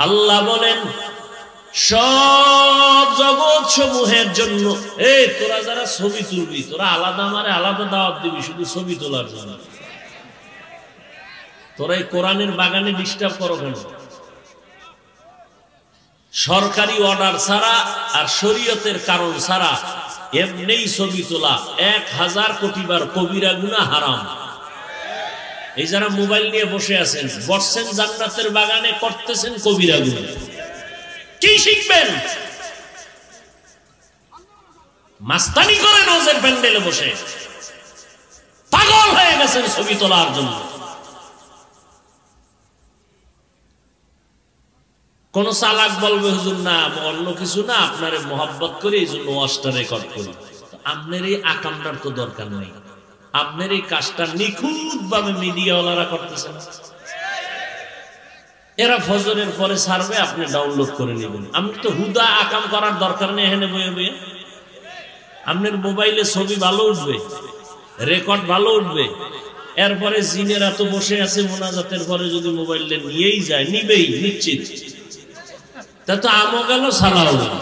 আল্লাহ বলেন সব জগৎ সমূহের জন্য, এই তোরা যারা ছবি তুলবি তোরা আলাদা মারে আলাদা দাওয়াত দিবি শুধু ছবি তোলার জন্য। তোরা এই কোরআনের বাগানে ডিস্টার্ব করো কেন? সরকারি অর্ডার ছাড়া আর শরীয়তের কারণ ছাড়া এমনিই ছবি তোলা 1000 কোটি বার কবিরা গুনাহ হারাম। এই যারা মোবাইল নিয়ে বসে আছেন, বসছেন জান্নাতের বাগানে, করতেছেন কবিরা গুনাহ, কি শিখবেন? মাস্তানি করেন ওজের প্যান্ডেলে বসে, পাগল হয়ে গেছেন ছবি তোলার জন্য। কোন চালাক বলবে হুজুর না অন্য কিছু না, আপনারে মোহাব্বত করে এই জন্য ওয়াজটা রেকর্ড করি। আপনার এই আকামটার তো দরকার নেই, আপনার এই কাজটা নিখুঁত ভাবে মিডিয়াওয়ালারা করতেছেন। এরা ফজরের পরে ছাড়বে, আপনি ডাউনলোড করে নেবেন। আমি তো হুদা আকাম করার দরকার নেই, এখানে বয়ে বয়ে আপনার মোবাইলে ছবি ভালো উঠবে, রেকর্ড ভালো উঠবে। এরপরে জিনেরা তো বসে আছে মোনাজাতের পরে যদি মোবাইলে নিয়েই যায়, নিবেই নিশ্চিত, তা তো আমও গেল সালাও গেল।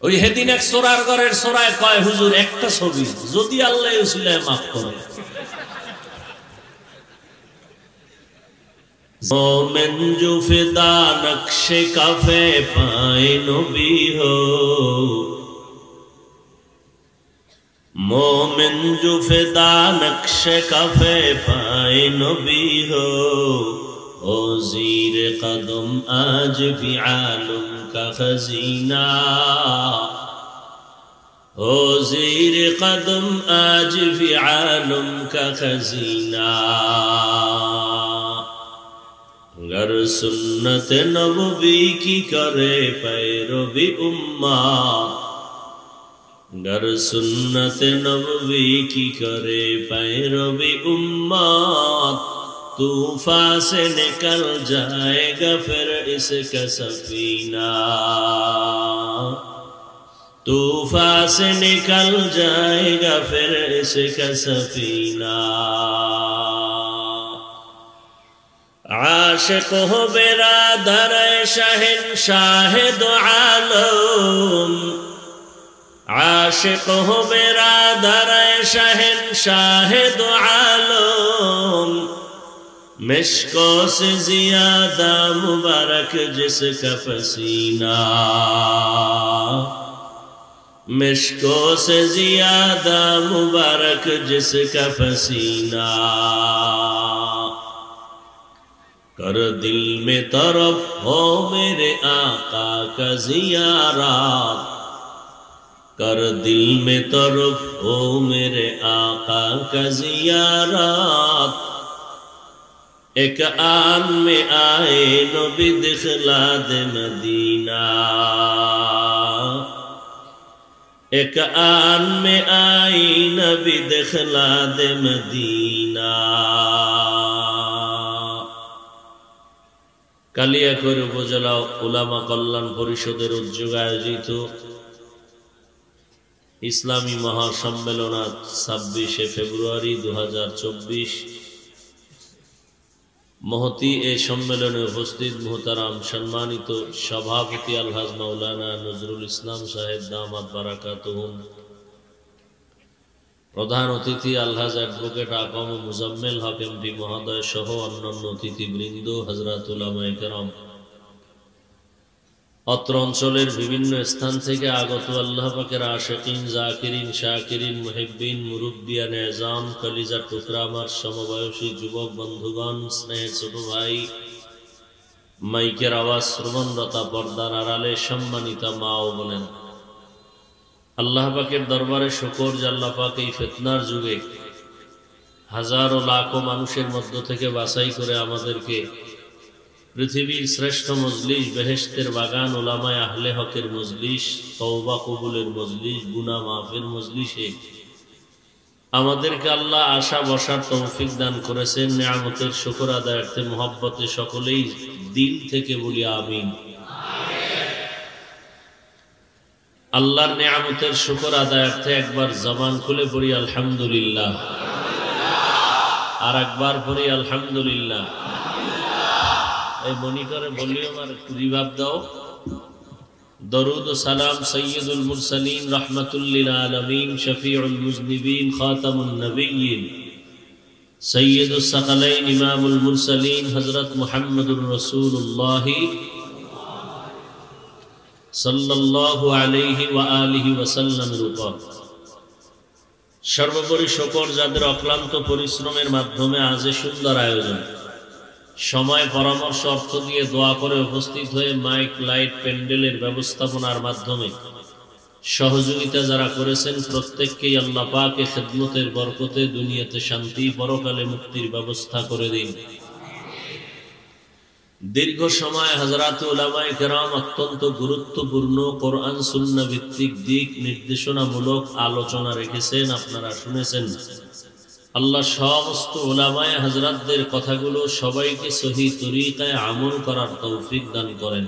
ওই হেদিন এক সোরার ঘরের সোরায় কয় হুজুর একটা ছবি যদি আল্লাহ উসিলায় মাফ করে। मोमिन जो फिदा नक्शे काफे पाए नबी हो, मोमिन जो फिदा नक्शे काफे पाए नबी हो, ओ ज़ीर कदम आज भी आलम का खजीना, ओ ज़ीर कदम आज भी आलम का खजीना। गर सुन्नत नबवी की करे पैरवी उम्मा, गर सुन्नत नबवी की करे पैरवी उम्मा, तूफान से निकल जाएगा फिर इसका सफीना, तूफान से निकल जाएगा फिर इसका सफीना। आशिक हो बिरादर शहंशाह दो आलम, आशिक हो बिरादर शहंशाह दो आलम, मिश्को से ज्यादा मुबारक जिसका पसीना, मिश्को से ज्यादा मुबारक जिसका पसीना। कर दिल में तरफ हो मेरे आका का ज़ियारत, कर दिल में तरफ हो मेरे आका का ज़ियारत। एक आन में आए नबी दिखला दे मदीना, एक आन में आई नबी दिखला दे मदीना। কালিয়াকৈর উপজেলা উলামা কল্যাণ পরিষদের উদ্যোগে আয়োজিত ইসলামী মহাসম্মেলন 26 ফেব্রুয়ারি 2024 মহতি এই সম্মেলনে উপস্থিত মুহতারাম সম্মানিত সভাপতি আলহাজ মাওলানা নজরুল ইসলাম সাহেব দামাত বারাকাতুহুম, প্রধান অতিথি আলহাজ অ্যাডভোকেট আকম মুজাম্মেল হক এমপি মহোদয় সহ অন্যান্য অতিথিবৃন্দ, হযরত উলামায়ে কেরাম, অত্র অঞ্চলের বিভিন্ন স্থান থেকে আগত আল্লাহ পাকের আশিকিন, জাকিরিন, শাকিরিন, মুহিব্বিন, মুরব্বিয়ান এজাম, কলিজার টুকরা আমার সমবয়সী যুবক বন্ধুগণ, স্নেহের ছোট ভাই, মাইকের আওয়াজ শ্রবণরতা পর্দার আড়ালে সম্মানিতা মা ও বোনেরা, আল্লাহ পাকের দরবারে শুকর যে আল্লাহ পাক এই ফিতনার যুগে হাজারো লাখো মানুষের মধ্য থেকে বাছাই করে আমাদেরকে পৃথিবীর শ্রেষ্ঠ মজলিস, বেহেশতের বাগান, উলামায়ে আহলে হকের মজলিস, তওবা কবুলের মজলিস, গুনাহ মাফের মজলিসে আমাদেরকে আল্লাহ আশা বসার তৌফিক দান করেছেন। নিয়ামতের শুকর আদায়ার্থে মুহাব্বতে সকলেই দিল থেকে বলি আমিন। আল্লাহর নিয়ামতের শুকর আদায়ার্থে একবার জবান খুলে পড়ি আলহামদুলিল্লাহ। আর একবার পড়ি আলহামদুলিল্লাহ। এই মনিটরে ভলিউম আর একটু রিভাব দাও। দরুদ ও সালাম সৈয়দুল মুরসালিন রাহমাতুল লিল আলামিন শফিউল মুজনিবিন খাতামুন নবিয়্যিন সৈয়দুস সাকালাইন ইমামুল মুরসালিন হযরত মুহাম্মদুর রাসূলুল্লাহ সাল্লাল্লাহু আলাইহি ওয়া আলিহি ওয়াসাল্লামের উপর সর্বোপরি শকর যাদের অক্লান্ত পরিশ্রমের মাধ্যমে আজ সুন্দর আয়োজন, সময় পরামর্শ অর্থ দিয়ে দোয়া করে উপস্থিত হয়ে মাইক লাইট প্যান্ডেলের ব্যবস্থাপনার মাধ্যমে সহযোগিতা যারা করেছেন প্রত্যেককেই আল্লাহ পাকে খেদমতের বরকতে দুনিয়াতে শান্তি পরকালে মুক্তির ব্যবস্থা করে দিন। দীর্ঘ সময় হযরত উলামায়ে কেরাম অত্যন্ত গুরুত্বপূর্ণ কোরআন সুন্নাহ ভিত্তিক দিক নির্দেশনামূলক আলোচনা রেখেছেন, আপনারা শুনেছেন। আল্লাহ সমস্ত উলামায়ে হযরতদের কথাগুলো সবাইকে সহি তরিকায় আমল করার তৌফিক দান করেন।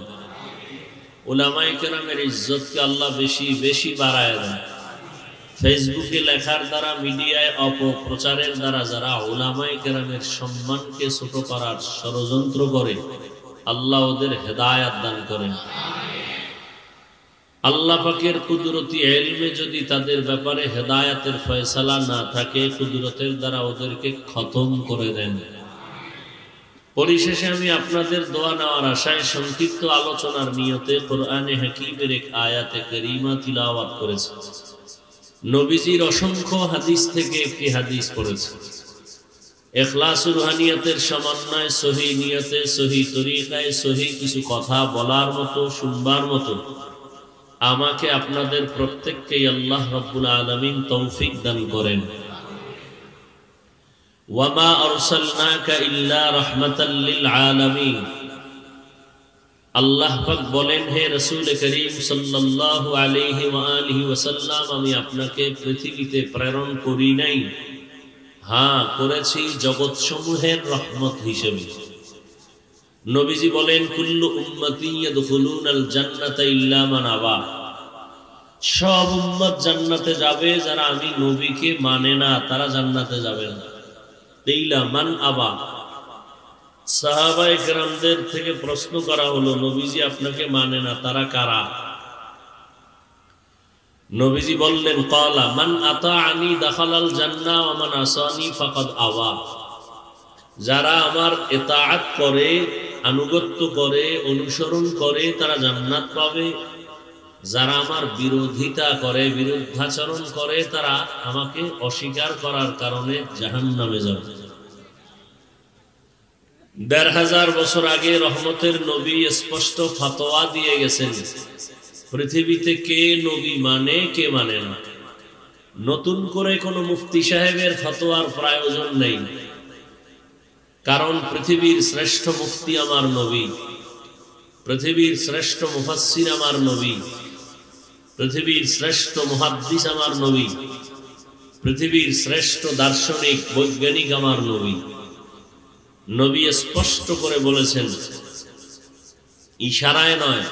উলামায়ে কেরামের ইজ্জতকে আল্লাহ বেশি বেশি বাড়ায় দেন। ফেসবুকে লেখার দ্বারা, মিডিয়ায় অপপ্রচারের দ্বারা যারা উলামায়ে কেরামের সম্মানকে ছোট করার ষড়যন্ত্র করে, আল্লাহ ওদের হেদায়েত দান করেন। আল্লাহ পাকের কুদরতি ইলমে যদি তাদের ব্যাপারে হেদায়েতের ফয়সালা না থাকে, কুদরতের দ্বারা ওদেরকে খতম করে দেন। পরিশেষে আমি আপনাদের দোয়া নেওয়ার আশায় সংক্ষিপ্ত আলোচনার নিয়তে কোরআনে হাকিমের এক আয়াতে কারীমা তিলাওয়াত করেছি। নবীজির অসংখ্য হাদিস থেকে একটি হাদিস পড়েছি। ইখলাসুর রুহানিয়াতের সমন্বয়, সহি নিয়তে, সহি তরিকায়, সহি কিছু কথা বলার মতো, শুনবার মতো আমাকে আপনাদের প্রত্যেককেই আল্লাহ রাব্বুল আলামিন তৌফিক দান করেন। ওয়ামা আরসালনাকা ইল্লা রাহমাতাল লিল আলামিন। আল্লাহ পাক বলেন, হে রাসূল করিম সাল্লাল্লাহু আলাইহি ওয়া আলিহি ওয়াসাল্লাম, আমি আপনাকে পৃথিবীতে প্রেরণ করি নাই, হ্যাঁ করেছি জগৎসমূহের রহমত হিসেবে। নবীজি বলেন, কুল্লু উম্মতি ইয়াদখুলুনাল জান্নাতা ইল্লা মান আবা। সব উম্মত জান্নাতে যাবে, যারা আমি নবীকে মানে না তারা জান্নাতে যাবে না। ইল্লা মান আবা। সাহাবায়ে কেরামদের থেকে প্রশ্ন করা হলো, নবীজি আপনাকে মানে না, তারা কারা? নবীজি বললেন, ক্বালা মান আতাআনি দাখালাল জান্নাহ ওয়া মান আসানি ফাকাদ আওয়া। যারা আমার ইতাআত করে, আনুগত্য করে, অনুসরণ করে তারা জান্নাত পাবে। যারা আমার বিরোধিতা করে, বিরুদ্ধাচরণ করে, তারা আমাকে অস্বীকার করার কারণে জাহান্নামে যাবে। ১৫০০ বছর আগে রহমতের নবী স্পষ্ট ফতোয়া দিয়ে গেছেন, পৃথিবীতে কে নবী মানে, কে মানে না। নতুন করে কোনো মুফতি সাহেবের ফতোয়ার প্রয়োজন নেই, কারণ পৃথিবীর শ্রেষ্ঠ মুফতি আমার নবী, পৃথিবীর শ্রেষ্ঠ মুফাসসির আমার নবী, পৃথিবীর শ্রেষ্ঠ মুহাদ্দিস আমার নবী, পৃথিবীর শ্রেষ্ঠ দার্শনিক বৈজ্ঞানিক আমার নবী। নবী স্পষ্ট করে বলেছেন, ইশারায় নয়,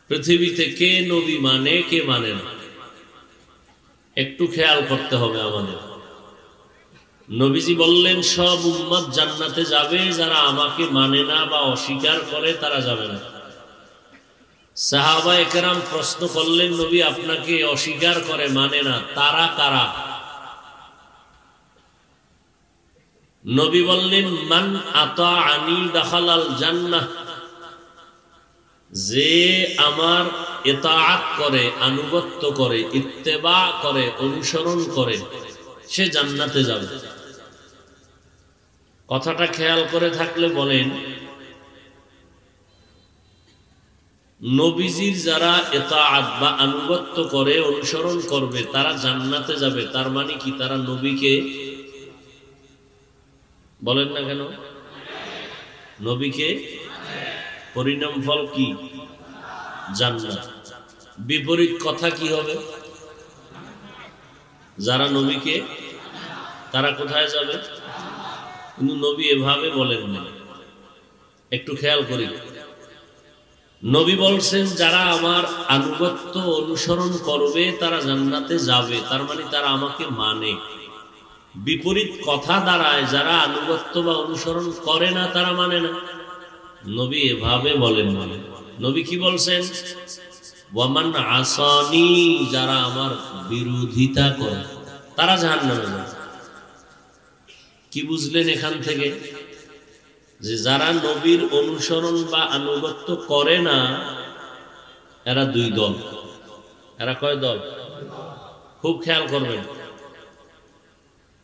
পৃথিবীতে কে নবী মানে, কে মানে না। একটু খেয়াল করতে হবে আমাদের। নবীজি বললেন, সব উম্মত জান্নাতে যাবে, যারা আমাকে মানে না বা অস্বীকার করে তারা যাবে না। সাহাবায়ে কেরাম প্রশ্ন করলেন, নবী আপনাকে অস্বীকার করে, মানে না, তারা কারা? নবী বললেন, মান আতাআনি দাখালাল জান্নাহ। যে আমার ইতাআত করে, আনুগত্য করে, ইত্তেবা করে, অনুসরণ করে, সে জান্নাতে যাবে। কথাটা খেয়াল করে থাকলে বলেন, নবীজির যারা ইতাআত বা আনুগত্য করে, অনুসরণ করবে তারা জান্নাতে যাবে। তার মানে কি? তারা নবীকে, বলেন না কেন, নবীকে পরিণাম ফল কি? জান্নাত। বিপরীত কথা কি হবে? যারা নবীকে, তারা কোথায় যাবে? কিন্তু নবী এভাবে বলেন না। একটু খেয়াল করি, নবী বলছেন যারা আমার আনুগত্য অনুসরণ করবে তারা জান্নাতে যাবে। তার মানে তারা আমাকে মানে। বিপরীত কথা দাঁড়ায়, যারা আনুগত্য বা অনুসরণ করে না তারা মানে না। নবী এভাবে বলেন, নবী কি বলছেন? ওয়ামান আসানি, যারা আমার বিরোধিতা করে তারা জাহান্নামে যাবে। কি বুঝলেন এখান থেকে? যে যারা নবীর অনুসরণ বা আনুগত্য করে না এরা দুই দল। এরা কয় দল? খুব খেয়াল করবেন।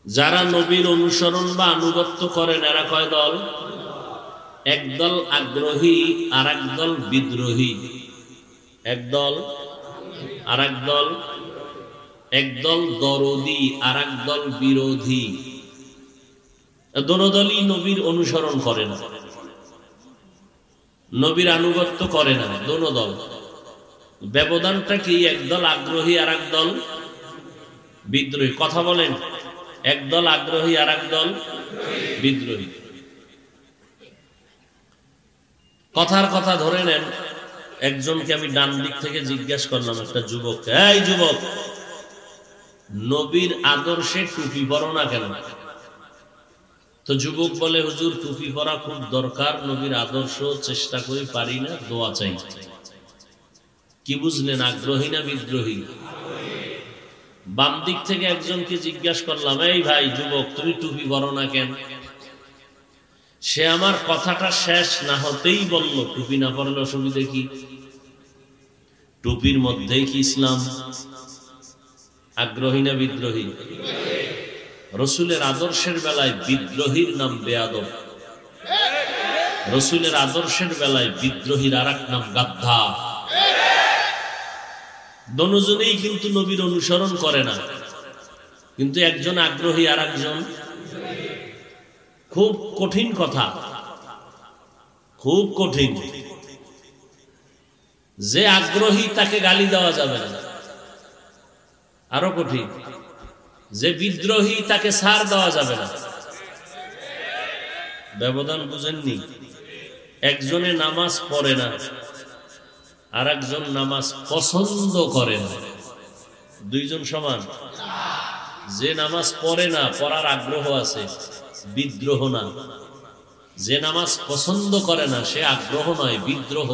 যারা নবীর অনুসরণ বা আনুগত্য করেন এরা কয় দল? একদল আগ্রহী আর একদল বিদ্রোহী। একদল আর একদল, একদল দরদি আর একদল বিরোধী। দোনো দলই নবীর অনুসরণ করে না, নবীর আনুগত্য করে না, দোনো দল। ব্যবধানটা কি? একদল আগ্রহী আর একদল বিদ্রোহী। কথা বলেন, একদল আগ্রহী আর একদল বিদ্রোহী। কথার কথা ধরে নেন, একজনকে আমি ডান দিক থেকে জিজ্ঞাসা করলাম, একটা যুবক, এই যুবক, নবীর আদর্শে টুপি পরো না কেন? তো যুবক বলে, হুজুর টুপি পরা খুব দরকার, নবীর আদর্শ চেষ্টা করি, পারি না, দোয়া চাই। কি বুঝলেন? আগ্রহী না বিদ্রোহী? বাম দিক থেকে একজনকে জিজ্ঞাসা করলাম, এই ভাই যুবক, তুমি টুপি পরো না কেন? সে আমার কথাটা শেষ না হতেই বলল, টুপি না পরলে অসুবিধা কি? টুপির মধ্যেই কি ইসলাম? আগ্রহী না বিদ্রোহী? রসুলের আদর্শের বেলায় বিদ্রোহীর নাম বেয়াদব, রসুলের আদর্শের বেলায় বিদ্রোহীর আর এক নাম গাদ্ধা। দুজনেই কিন্তু নবীর অনুসরণ করে না, কিন্তু একজন আগ্রহী আর একজন। খুব কঠিন কথা, খুব কঠিন। যে আগ্রহী তাকে গালি দেওয়া যাবে না, আরো কঠিন। যে বিদ্রোহী তাকে ছাড় দেওয়া যাবে না। ব্যবধান বুঝেননি? একজনে নামাজ পড়ে না আর একজন নামাজ পছন্দ করে না, দুইজন সমান? যে নামাজ পড়ে না, পড়ার আগ্রহ আছে, বিদ্রোহ না। যে নামাজ পছন্দ করে না সে আগ্রহ নয়, বিদ্রোহ।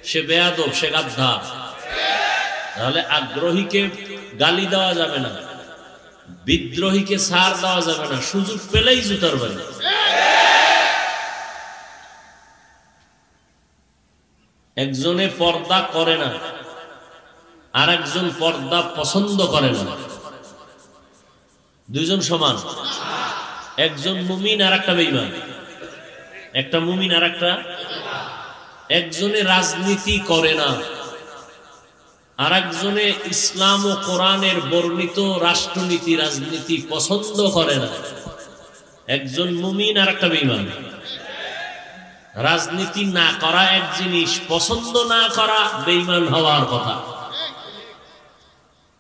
সে বেয়াদব, সে গাদ্ধা। তাহলে আগ্রহীকে গালি দেওয়া যাবে না, বিদ্রোহীকে ছাড় দেওয়া যাবে না, সুযোগ পেলেই জুতার বাড়ি। একজনে পর্দা করে না আর একজন পর্দা পছন্দ করে না, দুইজন সমান? একজন মুমিন আর একটা বেঈমান, একটা মুমিন আর একটা। একজনে রাজনীতি করে না আর একজনে ইসলাম ও কোরআনের বর্ণিত রাষ্ট্রনীতি রাজনীতি পছন্দ করে না, একজন মুমিন আর একটা বেঈমান। রাজনীতি না করা এক জিনিস, পছন্দ না করা বেঈমান হওয়ার কথা।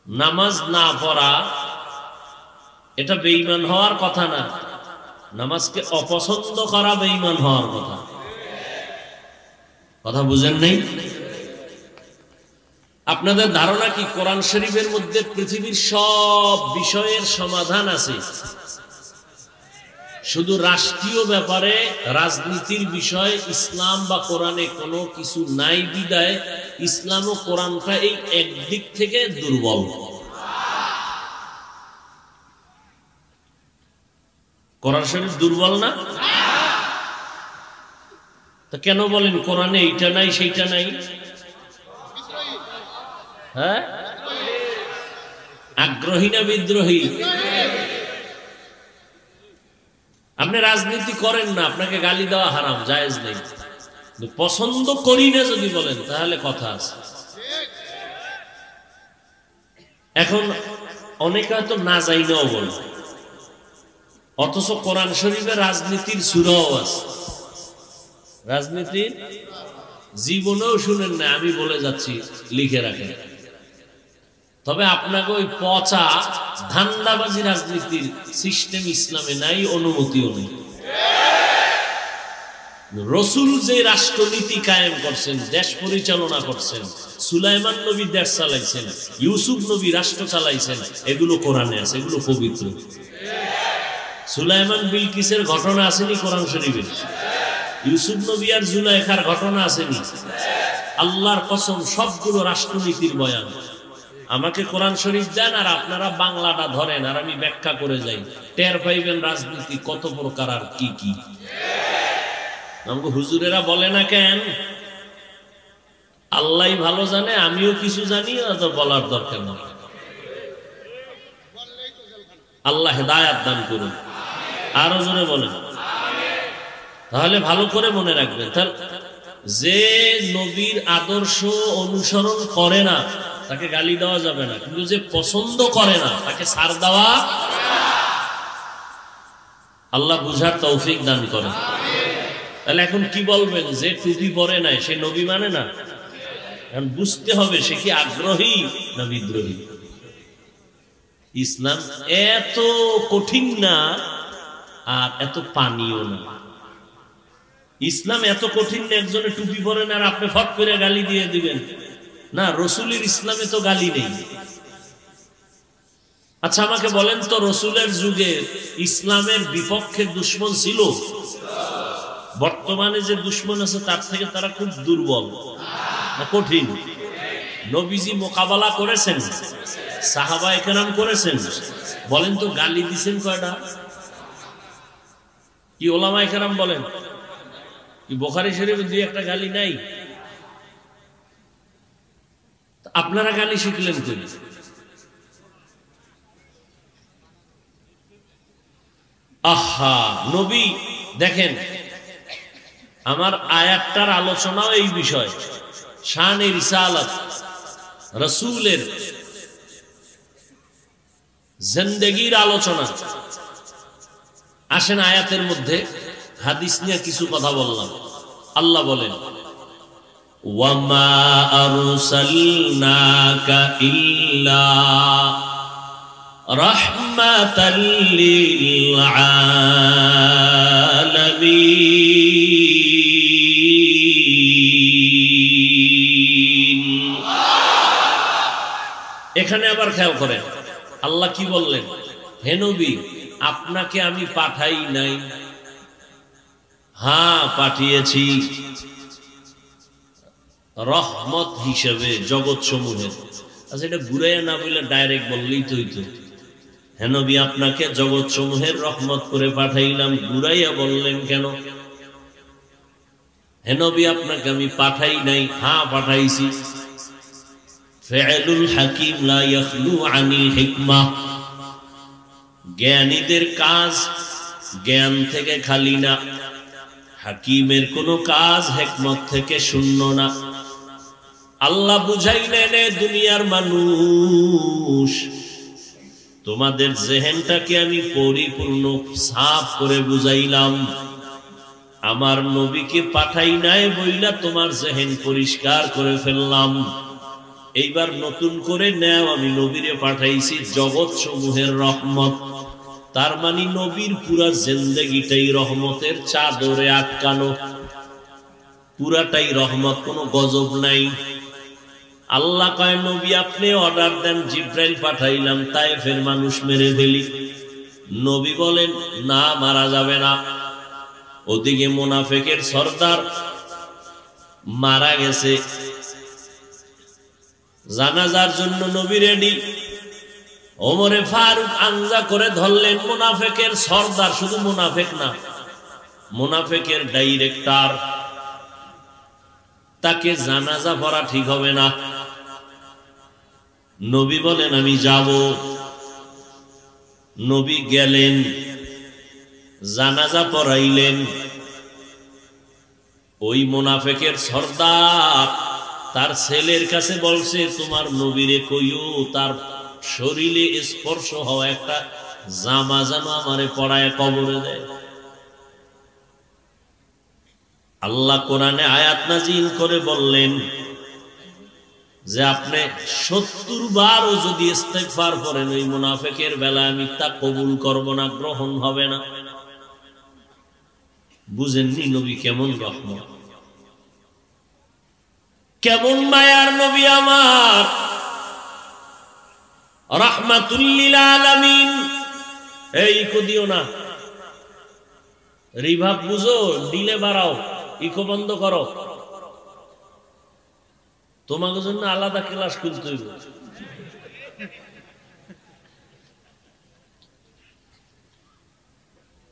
নামাজ না পড়া এটা বেঈমান হওয়ার কথা না, নামাজকে অপছন্দ করা বেঈমান হওয়ার কথা। কথা বুঝেন নেই? আপনাদের ধারণা কি কোরআন শরীফের মধ্যে পৃথিবীর সব বিষয়ের সমাধান আছে? শুধু রাষ্ট্রীয় ব্যাপারে রাজনীতির বিষয় ইসলাম বা কোরআনে কোনো কিছু নাই বিদায় ইসলাম ও কোরআনটা এই একদিক থেকে দুর্বল। কোরআন শরীফ দুর্বল না? তা কেন বলেন কোরআনে এইটা নাই সেইটা নাই? হ্যাঁ, আগ্রহী না বিদ্রোহী? আপনি রাজনীতি করেন না, আপনাকে গালি দেওয়া হারাম, জায়েজ নেই। পছন্দ করি না যদি বলেন তাহলে কথা আছে। এখন অনেকে হয়তো না যাইনাও বলে, অথচ কোরআন শরীফে রাজনীতির সূরাও আছে। রাজনীতির জীবনেও শুনেন না, আমি বলে যাচ্ছি, লিখে রাখেন। তবে আপনাকে ওই পচা ধান্দাবাজি রাজনীতির সিস্টেম ইসলামে নাই, অনুমতিও নেই। রসুল যে রাষ্ট্রনীতি কায়েম করছেন, দেশ পরিচালনা করছেন, সুলাইমান নবী দেশ চালাইছেন, ইউসুফ নবী রাষ্ট্র চালাইছেন, এগুলো কোরআনে আছে, এগুলো পবিত্র। সুলাইমান বিলকিসের ঘটনা আসেনি কোরআন শরীফে? ইউসুফ নবী আর জুলাইখার ঘটনা আসেনি? আল্লাহর কসম সবগুলো রাষ্ট্রনীতির বয়ান। আমাকে কোরআন শরীফ দেন আর আপনারা বাংলাটা ধরেন আর আমি ব্যাখ্যা করে যাই, টের পাইবেন রাজনীতি কত প্রকার আর কি কি। আমাকে হুজুরেরা বলে না কেন? আল্লাহ ভালো জানে, আমিও কিছু জানি, তো বলার দরকার নেই। আল্লাহ হেদায়াত দান করুন। আরো জোরে বলেন। তাহলে ভালো করে মনে রাখবেন, যে নবীর আদর্শ অনুসরণ করে না তাকে গালি দেওয়া যাবে না, কিন্তু যে পছন্দ করে না তাকে ছাড় দেওয়া। আল্লাহ বুঝার তৌফিক দান করে। তাহলে এখন কি বলবেন? যে টুপি পরে নাই সে নবী মানে না? এখন বুঝতে হবে সে কি আগ্রহী না বিদ্রোহী। ইসলাম এত কঠিন না আর এত পানিও না। ইসলাম এত কঠিন না একজনে টুপি পরে না আর আপনি ফট করে গালি দিয়ে দিবেন না। রসুলের ইসলামে তো গালি নেই। আচ্ছা আমাকে বলেন তো, রসুলের যুগে ইসলামের বিপক্ষে দুশ্মন ছিল? বর্তমানে যে দুশ্মন আছে তার থেকে তারা খুব দুর্বল না কঠিন? নবীজি মোকাবেলা করেছেন, সাহাবায়ে কেরাম করেছেন। বলেন তো গালি দিছেন কয়টা? কি ওলামায়ে কেরাম বলেন? কি বুখারী শরীফে দুই একটা গালি নাই? আপনারা গালি শিখলেন কই? আহা, নবী দেখেন, আমার আয়াতটার আলোচনাও এই বিষয়, শানে রিসালাত, রাসূলের জিন্দেগীর আলোচনা। আসেন আয়াতের মধ্যে হাদিস নিয়ে কিছু কথা বললাম। আল্লাহ বলেন, ওয়ামা আরসালনাকা ইল্লা রাহমাতাল লিল আলামিন। এখানে আবার খেয়াল করেন আল্লাহ কি বললেন? হে নবী, আপনাকে আমি পাঠাই নাই? হ্যাঁ পাঠিয়েছি, রহমত হিসেবে জগৎ সমূহের। আচ্ছা এটা ঘুরাইয়া না বললে ডাইরেক্ট বললেই তো হইতো, হে নবী আপনাকে জগৎ সমূহের রহমত করে পাঠাইলাম। ঘুরাইয়া বললেন কেন? হে নবী আপনাকে আমি পাঠাই নাই? হ্যাঁ পাঠাইছি। ফিআলুল হাকিম লা ইয়াখলু আনিল হিকমাহ। জ্ঞানীদের কাজ জ্ঞান থেকে খালি না, হাকিমের কোন কাজ হিকমত থেকে শূন্য না। আল্লাহ বুঝাইলেন, দুনিয়ার মানুষ, তোমাদের জেহেনটাকে আমি পরিপূর্ণ সাফ করে বুঝাইলাম। আমার নবীকে পাঠাই নাই বইলা তোমার জেহেন পরিষ্কার করে ফেললাম। এইবার নতুন করে নেও, আমি নবীরে পাঠাইছি জগৎ সমূহের রহমত। তার মানে নবীর পুরা জিন্দেগিটাই রহমতের চাদরে আটকানো, পুরাটাই রহমত, কোনো গজব নাই। আল্লাহ কয়, নবী আপনি অর্ডার দেন, জিব্রাইল পাঠাইলাম তায়েফের মানুষ মেরে ফেলি। নবী বলেন না, মারা যাবে না। ওদিকে মুনাফিকের সর্দার মারা গেছে, জানাজার জন্য নবী রেডি। ওমরে ফারুক আঞ্জা করে ধরলেন মুনাফিকের সর্দার, শুধু মুনাফিক না, মুনাফিকের ডাইরেক্টর। তাকে জানাজা পড়া ঠিক হবে না। নবী বলেন আমি যাব। নবী গেলেন, জানাজা পড়াইলেন। ওই মুনাফিকের সর্দার তার ছেলের কাছে বলছে, তোমার নবীরে কইও তার শরীরে স্পর্শ হওয়া একটা জামা যেন আমারে পড়ায় কবরে দেয়। আল্লাহ কোরআনে আয়াত নাজিল করে বললেন যে আপনি 70 বারও যদি ইস্তেগফার করেন ওই মুনাফিকের বেলায় আমি তা কবুল করব না, গ্রহণ হবে না। বুঝেননি নবী কেমন রহমত, কেমন মায়ার নবী আমার, রাহমাতুল লিল আলামিন। এই কদিও না, রিভাব বুঝো, ডিলে বাড়াও, ইকো বন্ধ করো, তোমাকে জন্য আলাদা ক্লাস খুলতে হইব।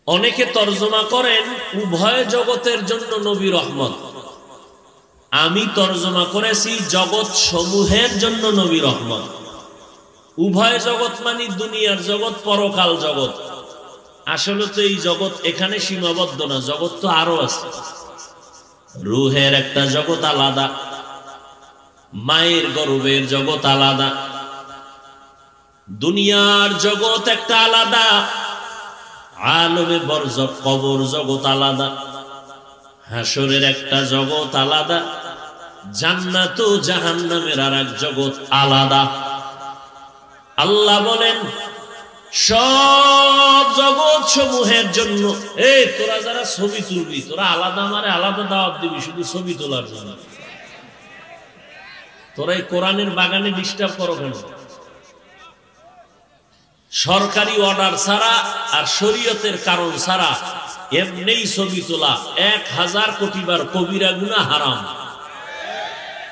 অনেকে তর্জমা করেন উভয় জগতের জন্য নবী রহমত, আমি তর্জমা করেছি জগৎ সমূহের জন্য নবী রহমত। উভয় জগৎ মানে দুনিয়ার জগৎ, পরকাল জগৎ। আসলে তো এই জগৎ এখানে সীমাবদ্ধ না, জগৎ তো আরো আছে। রুহের একটা জগৎ আলাদা, মায়ের গর্ভের জগৎ আলাদা, দুনিয়ার জগৎ একটা আলাদা, আলমে বরজখ কবর জগৎ আলাদা, হাসরের একটা জগৎ আলাদা, জান্নাত ও জাহান্নামের আর এক জগৎ আলাদা। আল্লাহ বলেন সব জগৎ সমূহের জন্য। এই তোরা যারা ছবি তুলবি, তোরা আলাদা আমারে আলাদা দাওয়াত দিবি শুধু ছবি তোলার জন্য। তোরা এই কোরআনের বাগানে ডিস্টার্ব করো কেন? সরকারি অর্ডার ছাড়া আর শরীয়তের কারণ ছাড়া এমনিই ছবি তোলা 1000 কোটি বার কবিরা গুনাহ, হারাম।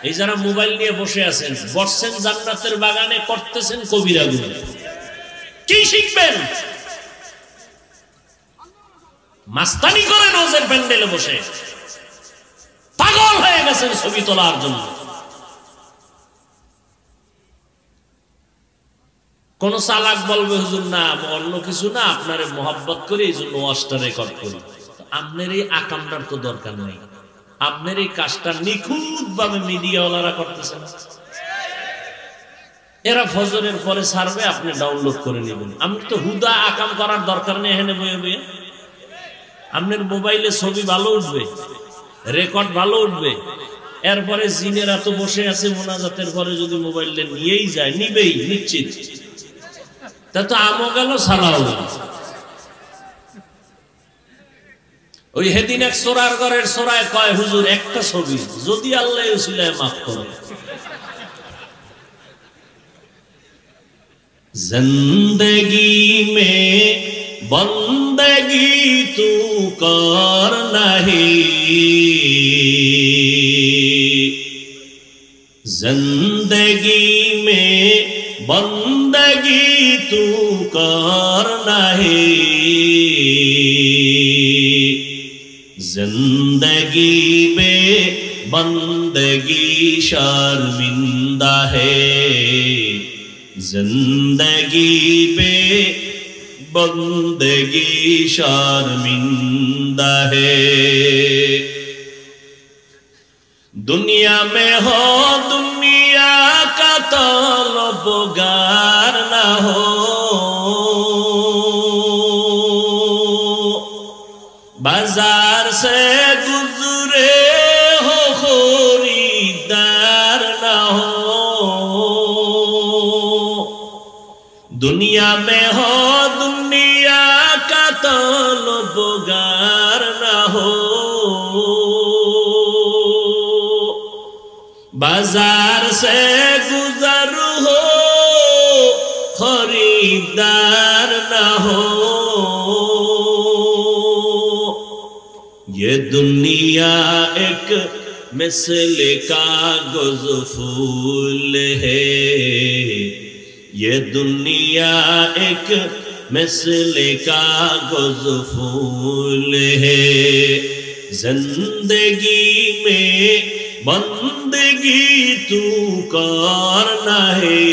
এই যারা মোবাইল নিয়ে বসে আছেন, বসছেন জান্নাতের বাগানে, করতেছেন কবিরা গুনাহ, কি শিখবেন? মাস্তানি করে নজের প্যান্ডেলে বসে পাগল হয়ে গেছেন ছবি তোলার জন্য। কোন চালাক বলবে হুজুর না অন্য কিছু না, আপনারে মোহাব্বত করে এই জন্য ওয়াজটা রেকর্ড করি। আপনার এই আকামটার তো দরকার নেই, আপনার এই কাজটা নিখুঁত ভাবে মিডিয়াওয়ালারা করতেছেন। এরা ফজরের পরে ছাড়বে, আপনি ডাউনলোড করে নেবেন। আমি তো হুদা আকাম করার দরকার নেই, এখানে বয়ে বয়ে আপনার মোবাইলে ছবি ভালো উঠবে, রেকর্ড ভালো উঠবে। এরপরে জিনেরা তো বসে আছে মোনাজাতের পরে, যদি মোবাইলটা নিয়েই যায়, নিবেই নিশ্চিত, তা তো আমও গেল সালাও গেল। ওই হেদিন এক সোরার ঘরের সোরায় কয় হুজুর একটা ছবি যদি আল্লাহ উসিলায় মাফ করে। जिंदगी में बंदगी तू कर नहीं, जिंदगी में बंदगी तू कर नहीं, जिंदगी में बंदगी शर्मिंदा है, जिंदगी पे बंदगी शर्मिंदा है। दुनिया में हो दुनिया का तलबगार ना हो, बाजार से गुजरे हो खरीदार ना हो, दुनिया में हो दुनिया का तलबगार ना हो, बाजार से गुजर हो खरीदार ना हो। ये दुनिया एक मिसल कागज फूल है, ये दुनिया एक मिसल कागज फूल है, जिंदगी में बंदगी तू करना है,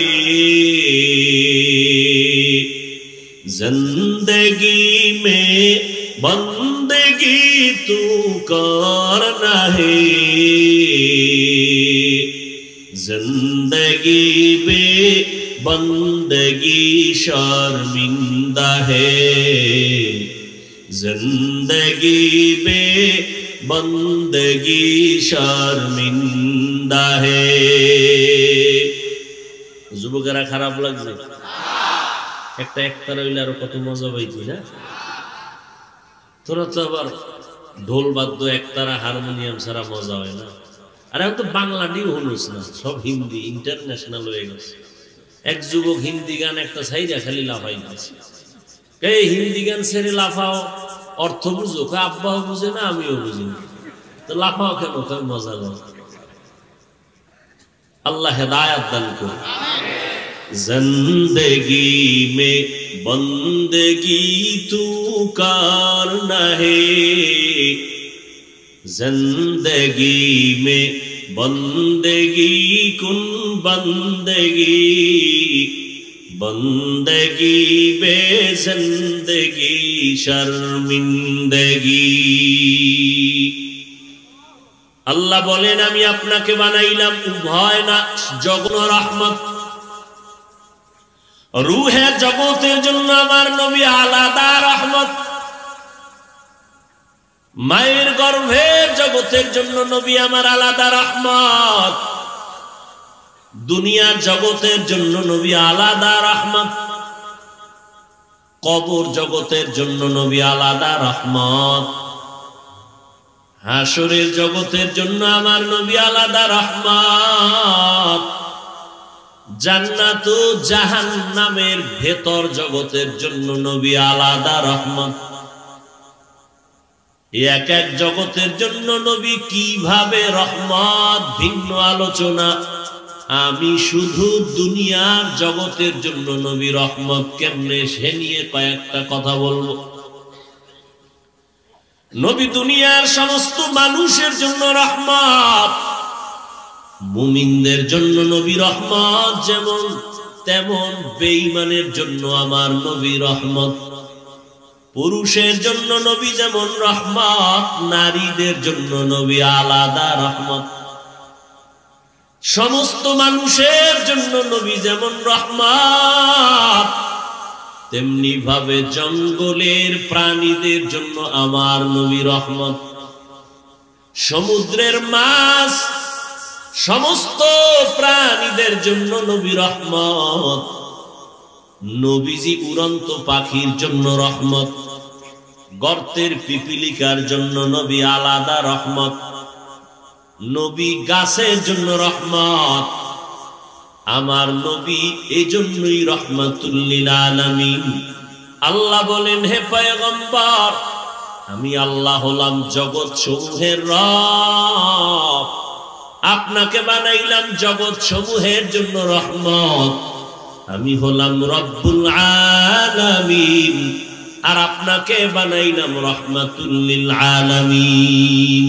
जिंदगी में बंदगी तू करना है, जिंदगी में बंदगी शर्मिंदा है, जिंदगी में बंदगी शर्मिंदा है। যুবকেরা খারাপ লাগছে? একটা একতারা হইলে আরো কত মজা পাইছি না? তোরা তো আবার ঢোল বাদ্য একতারা হারমোনিয়াম ছাড়া মজা হয় না। আর এখন তো বাংলাটিও হলুস না, সব হিন্দি ইন্টারন্যাশনাল হয়ে গেছে। এক যুবক হিন্দি গান একটা সাইডা খালি লাফাই গেছে। এই হিন্দি গান ছেড়ে লাফাও, অর্থ বুঝো, আব্বাও বুঝে না, আমিও বুঝি না, তো লাফাও কেন? মজা লাগে। আল্লাহ হেদায়াত দান করে। जिंदगी में बंदगी तू करना है, जिंदगी में बंदगी कुन बंदगी, बंदगी बे जिंदगी शर्मिंदगी। আল্লাহ বলেন আমি আপনাকে বানাইলাম উভয় না জগৎ রহমত। রূহের জগতের জন্য আমার নবী আলাদা রহমত, মায়ের গর্ভের জগতের জন্য নবী আমার আলাদা রহমত, দুনিয়ার জগতের জন্য নবী আলাদা রহমত, কবর জগতের জন্য নবী আলাদা রহমত, হাসরের জগতের জন্য আমার নবী আলাদা রহমত, জান্নাত ও জাহান্নামের ভেতর জগতের জন্য নবী আলাদা রহমত। এক এক জগতের জন্য নবী কিভাবে রহমত ভিন্ন আলোচনা। আমি শুধু দুনিয়ার জগতের জন্য নবী রহমত কেমনে সে নিয়ে কয়েকটা কথা বলবো। নবী দুনিয়ার সমস্ত মানুষের জন্য রহমত, মুমিনদের জন্য নবী রহমত যেমন তেমন বেঈমানের জন্য আমার নবী রহমত, পুরুষের জন্য নবী যেমন রহমত, নারীদের জন্য নবী আলাদা রহমত, সমস্ত মানুষের জন্য নবী যেমন রহমত, তেমনি ভাবে জঙ্গলের প্রাণীদের জন্য আমার নবী রহমত, সমুদ্রের মাছ সমস্ত প্রাণীদের জন্য নবী রহমত, নবীজি উড়ন্ত পাখির জন্য রহমত, গর্তের পিপিলিকার জন্য নবী আলাদা রহমত, নবী গাছের জন্য রহমত, আমার নবী এজন্যই রহমাতুল লিল আলামিন। আল্লাহ বলেন হে পয়গম্বর আমি আল্লাহ হলাম জগৎ সমূহের রব, আপনাকে বানাইলাম জগৎ সমূহের জন্য রহমত, আমি হলাম রব্বুল আলামিন, আর আপনাকে বানাইলাম রহমাতুল লিল আলামিন।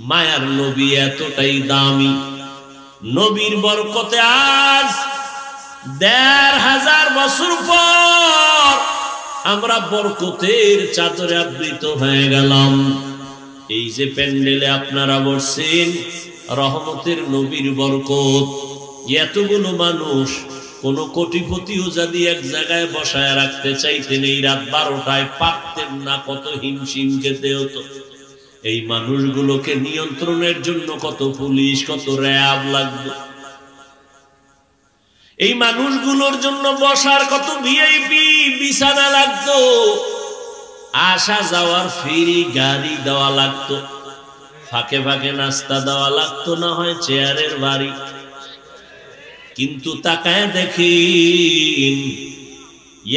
মায়ার নবী এতটাই দামি, নবীর বরকতে আজ ১৫০০ বছর পর আমরা বরকতের চাদরে আবৃত হয়ে গেলাম। এই যে প্যান্ডেলে আপনারা বসছেন রহমতের নবীর বরকত, এতগুলো মানুষ কোন কোটিপতিও যদি এক জায়গায় বসায় রাখতে চাইতেন এই রাত ১২টায় পারতেন না, কত হিমশিম খেতে হতো। এই মানুষগুলোকে নিয়ন্ত্রণের জন্য কত পুলিশ কত র্যাব লাগতো, এই মানুষগুলোর জন্য বসার কত ভিআইপি বিছানা লাগতো, আসা যাওয়ার ফ্রি গাড়ি দেওয়া লাগতো, ফাঁকে ফাঁকে নাস্তা দেওয়া লাগতো, না হয় চেয়ারের বাড়ি। কিন্তু তাকায় দেখেন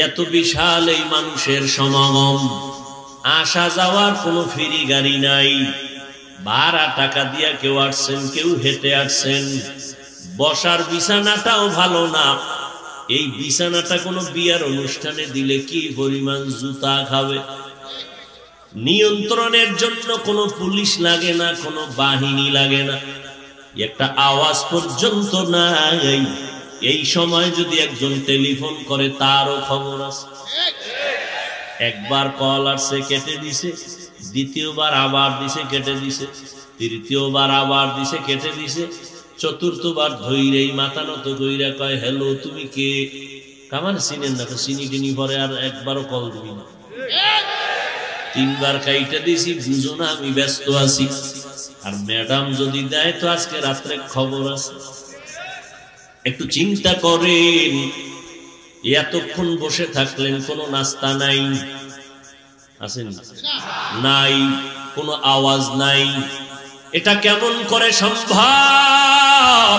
এত বিশাল এই মানুষের সমাগম, আসা যাওয়ার কোনো ফ্রি গাড়ি নাই, ভাড়া টাকা দিয়া কেউ আসছেন কেউ হেঁটে আসছেন, বসার বিছানাটাও ভালো না। এই বিছানাটা কোনো বিয়ার অনুষ্ঠানে দিলে কি পরিমাণ জুতা খাবে। নিয়ন্ত্রণের জন্য কোনো পুলিশ লাগে না, কোনো বাহিনী লাগে না, একটা আওয়াজ পর্যন্ত নাই। এই সময় যদি একজন টেলিফোন করে তারও খবর আছে। একবার কল আসছে কেটে দিছে, দ্বিতীয়বার আবার দিছে কেটে দিছে, তৃতীয়বার আবার দিছে কেটে দিছে, চতুর্থবার ধৈরেই মাথা নত কইরা কয় হ্যালো তুমি কে? কামার চিনেন না, চিনি টিনি পরে আর একবারও কল দিবি না। ৩ বার কাইটা দিছি, বুঝো না আমি ব্যস্ত আছি। আর ম্যাডাম যদি দেয় তো আজকে রাত্রে খবর আছে। একটু চিন্তা করেন, এতক্ষণ বসে থাকলেন, কোনো নাস্তা নাই, আছেন নাই, কোনো আওয়াজ নাই, এটা কেমন করে সম্ভব?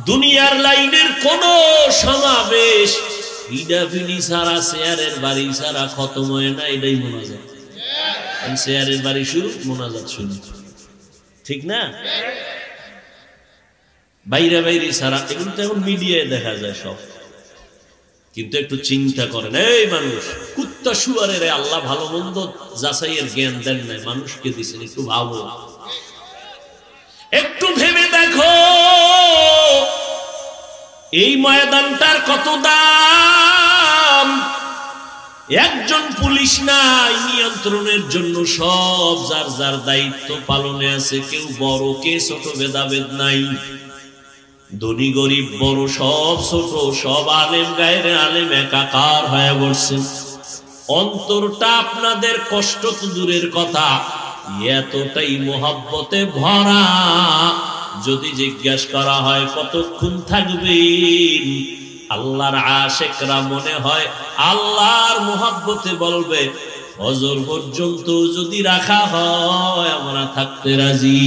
দুনিয়ার লাইনের কোন সমাবেশ ফিডাফিডি ছাড়া শেয়ারের বাড়ি ছাড়া খতম হয় না, এটাই মোনাজাত। শেয়ারের বাড়ি শুরু, মোনাজাত শুরু, ঠিক না? বাইরে বাইরে ছাড়া এগুলো তো এখন মিডিয়ায় দেখা যায় সব। কিন্তু একটু চিন্তা করেন, এই মানুষ কুত্তা শুয়ারের আল্লাহ ভালো মন্দ যাচাইয়ের জ্ঞান দেন নাই, মানুষকে দিচ্ছেন। একটু ভাবো, একটু ভেবে দেখো এই ময়দানটার কত দাম। একজন পুলিশ নাই নিয়ন্ত্রণের জন্য, সব যার যার দায়িত্ব পালনে আছে, কেউ বড় কে ছোট ভেদাভেদ নাই, ধনী গরিব বড় সব ছোট, সব আলেম গায়রে আলেম একাকার হয়ে পড়ছে। অন্তরটা আপনাদের কষ্ট তো দূরের কথা, এতটাই মোহাব্বতে ভরা, যদি জিজ্ঞাসা করা হয় কতক্ষণ থাকবেন, আল্লাহর আশিকরা মনে হয় আল্লাহর মোহাব্বতে বলবে ফজর পর্যন্ত যদি রাখা হয় আমরা থাকতে রাজি।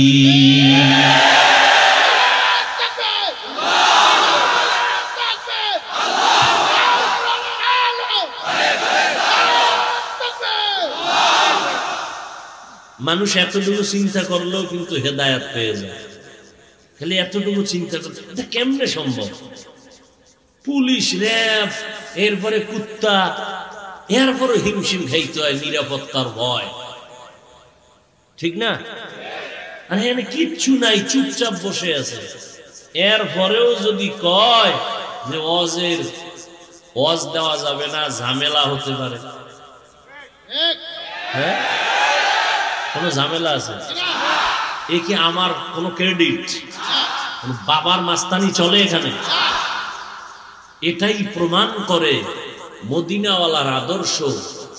মানুষ এতটুকু চিন্তা করলেও কিন্তু হেদায়েত পেয়ে যায়। খালি এতটুকু চিন্তা করতে, এটা কেমনে সম্ভব? পুলিশ, র্যাব, এরপরে কুত্তা, এরপরে হিমশিম খাইতে হয় নিরাপত্তার ভয়, ঠিক না? আর এখানে কিচ্ছু নাই, চুপচাপ বসে আছে। এরপরেও যদি কয় যে ওয়াজ দেওয়া যাবে না, ঝামেলা হতে পারে, হ্যাঁ কোনো ঝামেলা আছে? এ কি আমার কোনো ক্রেডিট? বাবার মাস্তানি চলে এখানে? এটাই প্রমাণ করে মদিনাওয়ালার আদর্শ,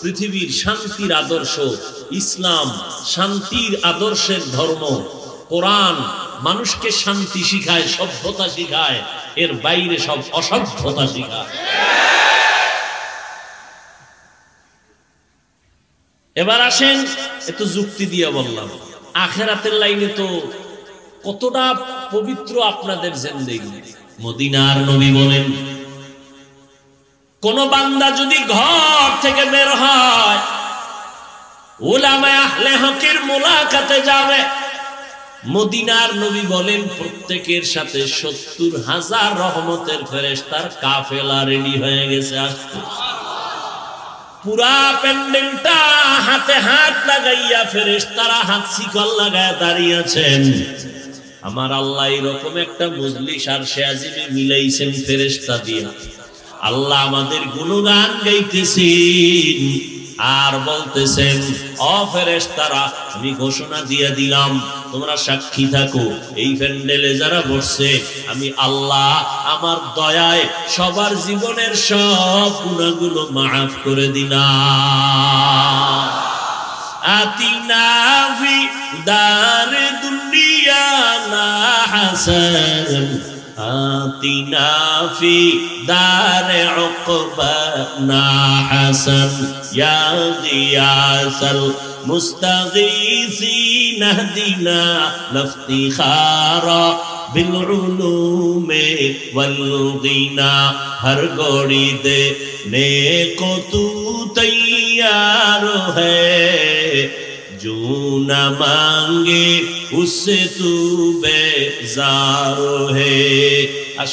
পৃথিবীর শান্তির আদর্শ, ইসলাম শান্তির আদর্শের ধর্ম। কোরআন মানুষকে শান্তি শিখায়, সভ্যতা শিখায়, এর বাইরে সব অসভ্যতা শিখায়। এবার আসেন, এত যুক্তি দিয়ে বললাম, আখেরাতের লাইনে তো কতটা পবিত্র আপনাদের জিন্দেগি। মদিনার নবী বলেন, কোন বান্দা যদি ঘর থেকে বের হয়, উলামায়ে আহলে হকের মুলাকাতে যাবে, মদিনার নবী বলেন প্রত্যেকের সাথে ৭০,০০০ রহমতের ফেরেশতার কাফেলা রেডি হয়ে গেছে আসতে। পুরা প্যান্ডেলটা হাতে হাত লাগাইয়া ফেরেশতারা হাত শিকল লাগায় দাঁড়িয়ে আছেন। আমার আল্লাহ এরকম একটা মজলিস আরশে আজিমে মিলাইছেন ফেরেশতা দিয়া। আল্লাহ আমাদের গুণগান গাইতেছেন আর বলতেছেন, ও ফেরেশতারা আমি ঘোষণা দিয়ে দিলাম, তোমরা সাক্ষী থাকো, এই প্যান্ডেলে যারা বসছে আমি আল্লাহ আমার দয়ায় সবার জীবনের সব গুনাহগুলো মাফ করে দিলাম। আতিনা ফি দার দুনিয়া না হাসান, আতিনা ফি দার উকবা না হাসান, ইয়া গিয়াসাল মুস্তাগীসিন ইহদিনা লফতিখারা বিল উলুমে ওয়াল গিনা। हर घड़ी देने को तू तैयार है, जो न मांगे उससे तू बेजार है।